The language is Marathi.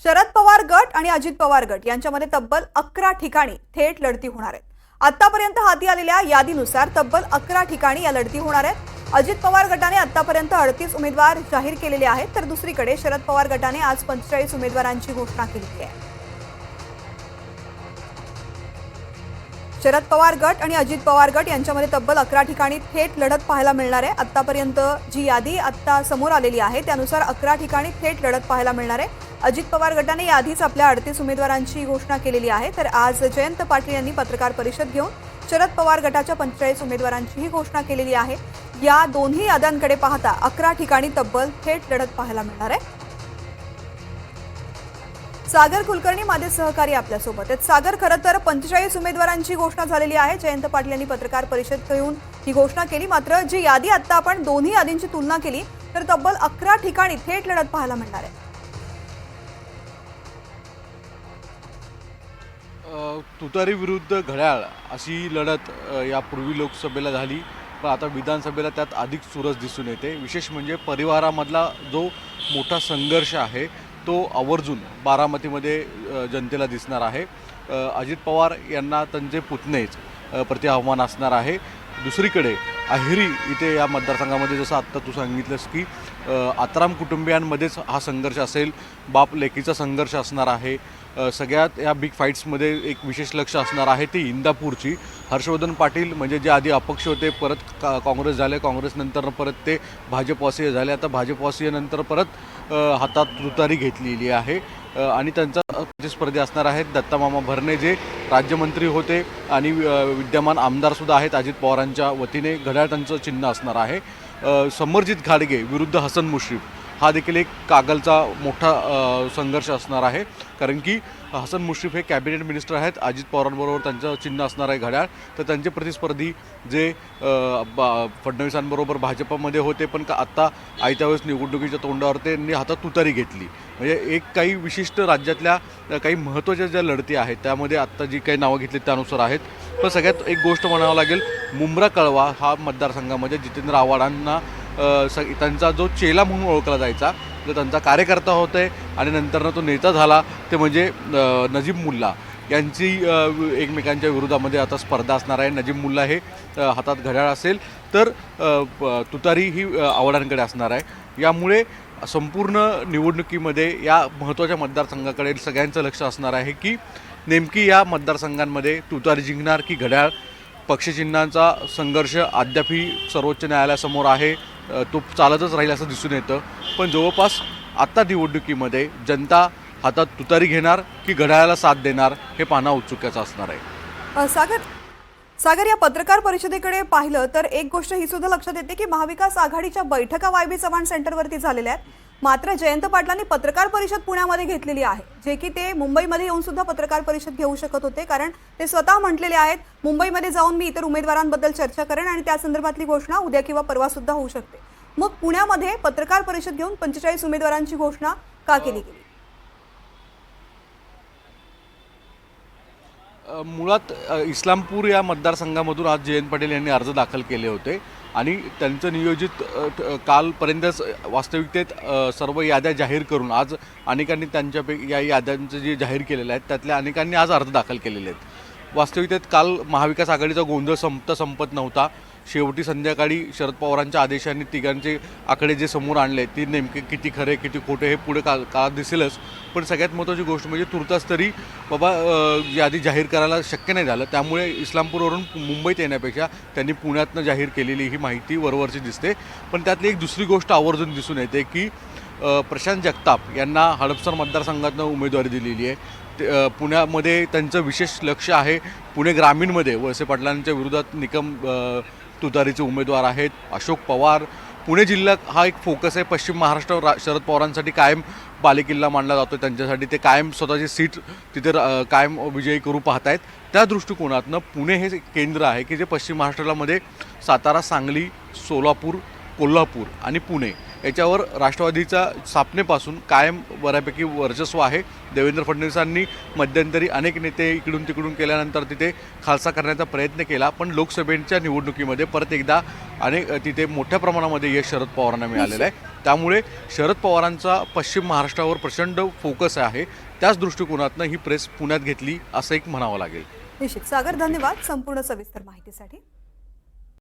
शरद पवार गट आणि अजित पवार गट यांच्यामध्ये तब्बल 11 ठिकाणी थेट लढती होणार आहेत। आतापर्यंत हाती आलेल्या यादीनुसार तब्बल 11 ठिकाणी या लढती होणार आहेत। अजित पवार गटाने आतापर्यंत 38 उमेदवार जाहीर केलेले आहेत, तर दुसरीकडे शरद पवार गटाने आज 45 उमेदवारांची घोषणा केली आहे। शरद पवार गट आणि अजित पवार गट यांच्यामध्ये तब्बल 11 ठिकाणी थेट लढत पाहायला मिळणार आहे। आतापर्यंत जी यादी आता समोर आलेली आहे त्यानुसार 11 ठिकाणी थेट लढत पाहायला मिळणार आहे। अजित पवार गटाने यादीच आपल्या 38 उमेदवारांची घोषणा केलेली आहे, तर आज जयंत पाटील यांनी पत्रकार परिषद घेऊन शरद पवार गटाच्या 45 उमेदवारांचीही घोषणा केलेली आहे। या दोन्ही याद्यांकडे पाहता 11 ठिकाणी तब्बल थेट लढत पाहायला मिळणार आहे। सागर कुलकर्णी माझे सहकारी आपल्यासोबत आहेत। सागर, खरं तर 45 उमेदवारांची घोषणा झालेली आहे। जयंत पाटील यांनी पत्रकार परिषद घेऊन ही घोषणा केली, मात्र जी यादी आता आपण दोन्ही यादींची तुलना केली तर तब्बल 11 ठिकाणी थेट लढत पाहायला मिळणार आहे। तुतारी विरुद्ध घड्याळ अशी लढत यापूर्वी लोकसभेला झाली, पण आता विधानसभेला त्यात अधिक चुरस दिसून येते। विशेष म्हणजे परिवारामधला जो मोठा संघर्ष आहे तो आवर्जून बारामतीमध्ये जनतेला दिसणार आहे। अजित पवार यांना त्यांचे पुतणेच प्रति आव्हान असणार आहे। दुसरीकडे अहेरी इथे या मतदारसंघामध्ये जसं आत्ता तू सांगितलंस की आत्राम कुटुंबियांमध्येच हा संघर्ष असेल, बाप लेकीचा संघर्ष असणार आहे। सगळ्यात या बिग फाईट्समध्ये एक विशेष लक्ष असणार आहे ती इंदापूरची। हर्षवर्धन पाटील म्हणजे जे आधी अपक्ष होते, परत काँग्रेस झाले, काँग्रेसनंतर परत ते भाजपवासीय झाले, आता भाजपवासीयनंतर परत हातात तुतारी घेतलेली आहे आणि त्यांचा प्रतिस्पर्धी असणार आहेत दत्तामामा भरणे, जे राज्यमंत्री होते आणि विद्यमान आमदारसुद्धा आहेत अजित पवारांच्या वतीने। घड्याळ त्यांचं चिन्ह असणार आहे। समरजित घाडगे विरुद्ध हसन मुश्रीफ हा देखील एक कागलचा मोठा संघर्ष असणार आहे, कारण की हसन मुश्रीफ हे कॅबिनेट मिनिस्टर आहेत। अजित पवारांबरोबर त्यांचं चिन्ह असणार आहे घड्याळ, तर त्यांचे प्रतिस्पर्धी जे फडणवीसांबरोबर भाजपमध्ये होते पण आत्ता आयत्या वेळेस निवडणुकीच्या तोंडावर त्यांनी हातात तुतारी घेतली। म्हणजे एक काही विशिष्ट राज्यातल्या काही महत्त्वाच्या ज्या लढती आहेत त्यामध्ये आत्ता जी काही नावं घेतली त्यानुसार आहेत। पण सगळ्यात एक गोष्ट म्हणावं लागेल, मुंब्रा कळवा हा मतदारसंघामध्ये जितेंद्र आव्हाडांना त्यांचा जो चेला म्हणून ओळखला जायचा, जो त्यांचा कार्यकर्ता होते आणि नंतरनं तो नेता झाला, ते म्हणजे नजीब मुल्ला यांची एकमेकांच्या विरोधामध्ये आता स्पर्धा असणार आहे। नजीब मुल्ला हे हातात घड्याळ असेल तर तुतारी ही आव्हाडांकडे असणार आहे। यामुळे संपूर्ण निवडणुकीमध्ये या महत्त्वाच्या मतदारसंघाकडे सगळ्यांचं लक्ष असणार आहे की नेमकी या मतदारसंघांमध्ये तुतारी जिंकणार की घड्याळ। पक्षचिन्हांचा संघर्ष अद्यापही सर्वोच्च न्यायालयासमोर आहे, तो चालतच राहील असं दिसून येतं। पण जवळपास आत्ता निवडणुकीमध्ये जनता हातात तुतारी घेणार की घड्याळाला साथ देणार हे पाहणं औत्सुक्याचं असणार आहे। सागर, या पत्रकार परिषदेकडे पाहिलं तर एक गोष्ट ही सुद्धा लक्षात येते की महाविकास आघाडीच्या बैठका वायबी चव्हाण सेंटरवरती झालेल्या आहेत, मात्र जयंत पाटलांनी पत्रकार परिषद पुण्यामध्ये घेतलेली आहे, जे की ते मुंबईमध्ये येऊन सुद्धा पत्रकार परिषद घेऊ शकत होते, कारण ते स्वतः म्हटलेले आहेत मुंबईमध्ये जाऊन मी इतर उमेदवारांबद्दल चर्चा करेन आणि त्या संदर्भातली घोषणा उद्या किंवा परवा सुद्धा होऊ शकते। मग पुण्यामध्ये पत्रकार परिषद घेऊन 45 उमेदवारांची घोषणा का केली गेली? मुळात इस्लामपूर या मतदारसंघामधून आज जयंत पाटील यांनी अर्ज दाखल केले होते आणि त्यांचं नियोजित कालपर्यंतच वास्तविकतेत सर्व याद्या जाहीर करून आज अनेकांनी त्यांच्यापैकी या याद्यांचं जे जाहीर केलेलं आहे त्यातल्या अनेकांनी आज अर्ज दाखल केलेले आहेत। वास्तविकतेत काल महाविकास आघाडीचा गोंधळ संपत नव्हता। शेवटी संध्याकाळी शरद पवारांच्या आदेशाने तिघांचे आकडे जे समोर आणले ते नेमके किती खरे किती खोटे हे पुढे काळात दिसेलच। पण सगळ्यात महत्त्वाची गोष्ट म्हणजे तुर्तास तरी बाबा यादी जाहीर करायला शक्य नाही झालं, त्यामुळे इस्लामपूरवरून मुंबईत येण्यापेक्षा त्यांनी पुण्यातनं जाहीर केलेली ही माहिती वरवरची दिसते। पण त्यातली एक दुसरी गोष्ट आवर्जून दिसून येते की प्रशांत जगताप यांना हडपसर मतदारसंघातनं उमेदवारी दिलेली आहे। पुण्यामध्ये त्यांचं विशेष लक्ष आहे। पुणे ग्रामीणमध्ये वळसे पाटलांच्या विरोधात निकम तुतारीचे उमेदवार आहेत। अशोक पवार, पुणे जिल्हा हा एक फोकस आहे। पश्चिम महाराष्ट्र शरद पवारांसाठी कायम बालेकिल्ला मानला जातो, त्यांच्यासाठी ते कायम स्वतःची सीट तिथे कायम विजयी करू पाहत आहेत। त्या दृष्टिकोनातनं पुणे हे केंद्र आहे की जे पश्चिम महाराष्ट्रामध्ये सातारा, सांगली, सोलापूर, कोल्हापूर आणि पुणे याच्यावर राष्ट्रवादीचा स्थापनेपासून कायम बऱ्यापैकी वर्चस्व आहे। देवेंद्र फडणवीसांनी मध्यंतरी अनेक नेते इकडून तिकडून केल्यानंतर तिथे खालसा करण्याचा प्रयत्न केला, पण लोकसभेच्या निवडणुकीमध्ये परत एकदा तिथे मोठ्या प्रमाणामध्ये यश शरद पवारांना मिळालेलं आहे। त्यामुळे शरद पवारांचा पश्चिम महाराष्ट्रावर प्रचंड फोकस आहे। त्याच दृष्टिकोनातनं ही प्रेस पुण्यात घेतली असं एक म्हणावं लागेल। निश्चित सागर, धन्यवाद संपूर्ण सविस्तर माहितीसाठी।